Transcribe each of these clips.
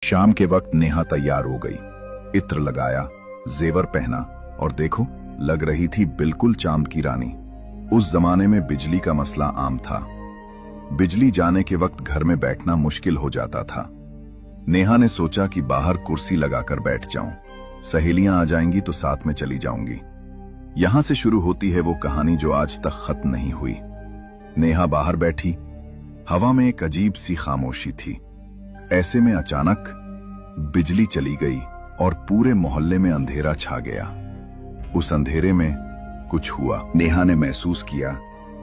शाम के वक्त नेहा तैयार हो गई, इत्र लगाया, जेवर पहना और देखो, लग रही थी बिल्कुल चांद की रानी। उस जमाने में बिजली का मसला आम था। बिजली जाने के वक्त घर में बैठना मुश्किल हो जाता था। नेहा ने सोचा कि बाहर कुर्सी लगाकर बैठ जाऊं, सहेलियां आ जाएंगी तो साथ में चली जाऊंगी। यहां से शुरू होती है वो कहानी जो आज तक खत्म नहीं हुई। नेहा बाहर बैठी, हवा में एक अजीब सी खामोशी थी। ऐसे में अचानक बिजली चली गई और पूरे मोहल्ले में अंधेरा छा गया। उस अंधेरे में कुछ हुआ। नेहा ने महसूस किया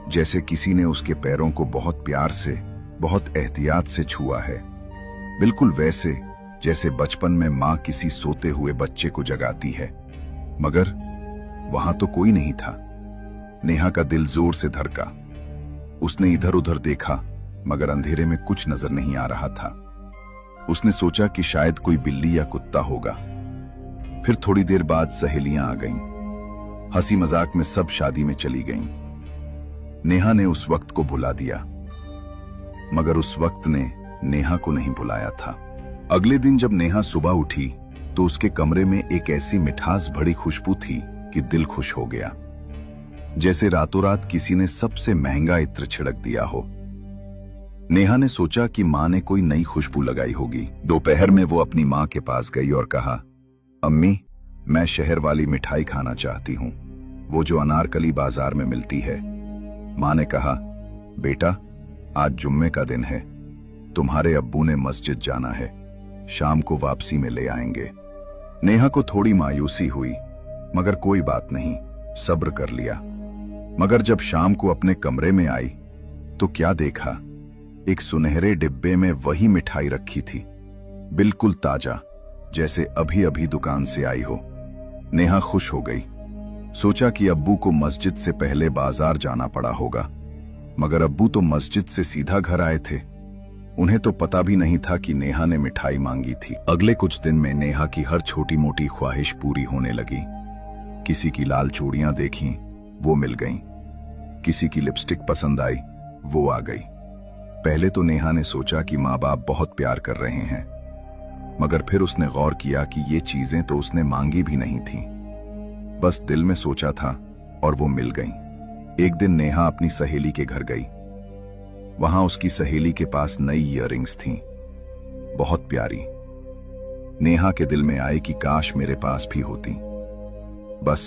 जैसे किसी ने उसके पैरों को बहुत प्यार से, बहुत एहतियात से छुआ है। बिल्कुल वैसे जैसे बचपन में मां किसी सोते हुए बच्चे को जगाती है। मगर वहां तो कोई नहीं था। नेहा का दिल जोर से धड़का। उसने इधर उधर देखा मगर अंधेरे में कुछ नजर नहीं आ रहा था। उसने सोचा कि शायद कोई बिल्ली या कुत्ता होगा। फिर थोड़ी देर बाद सहेलियां आ गईं। हंसी मजाक में सब शादी में चली गईं। नेहा ने उस वक्त को भुला दिया, मगर उस वक्त ने नेहा को नहीं भुलाया था। अगले दिन जब नेहा सुबह उठी तो उसके कमरे में एक ऐसी मिठास भरी खुशबू थी कि दिल खुश हो गया, जैसे रातों रात किसी ने सबसे महंगा इत्र छिड़क दिया हो। नेहा ने सोचा कि मां ने कोई नई खुशबू लगाई होगी। दोपहर में वो अपनी मां के पास गई और कहा, अम्मी, मैं शहर वाली मिठाई खाना चाहती हूं, वो जो अनारकली बाजार में मिलती है। मां ने कहा, बेटा, आज जुम्मे का दिन है, तुम्हारे अब्बू ने मस्जिद जाना है, शाम को वापसी में ले आएंगे। नेहा को थोड़ी मायूसी हुई, मगर कोई बात नहीं, सब्र कर लिया। मगर जब शाम को अपने कमरे में आई तो क्या देखा, एक सुनहरे डिब्बे में वही मिठाई रखी थी, बिल्कुल ताजा, जैसे अभी अभी दुकान से आई हो। नेहा खुश हो गई। सोचा कि अब्बू को मस्जिद से पहले बाजार जाना पड़ा होगा, मगर अब्बू तो मस्जिद से सीधा घर आए थे। उन्हें तो पता भी नहीं था कि नेहा ने मिठाई मांगी थी। अगले कुछ दिन में नेहा की हर छोटी मोटी ख्वाहिश पूरी होने लगी। किसी की लाल चूड़ियां देखी, वो मिल गईं। किसी की लिपस्टिक पसंद आई, वो आ गई। पहले तो नेहा ने सोचा कि माँ बाप बहुत प्यार कर रहे हैं, मगर फिर उसने गौर किया कि ये चीजें तो उसने मांगी भी नहीं थीं, बस दिल में सोचा था और वो मिल गईं। एक दिन नेहा अपनी सहेली के घर गई। वहां उसकी सहेली के पास नई ईयररिंग्स थीं, बहुत प्यारी। नेहा के दिल में आए कि काश मेरे पास भी होती। बस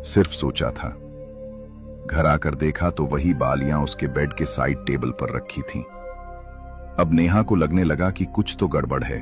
सिर्फ सोचा था। घर आकर देखा तो वही बालियां उसके बेड के साइड टेबल पर रखी थीं। अब नेहा को लगने लगा कि कुछ तो गड़बड़ है।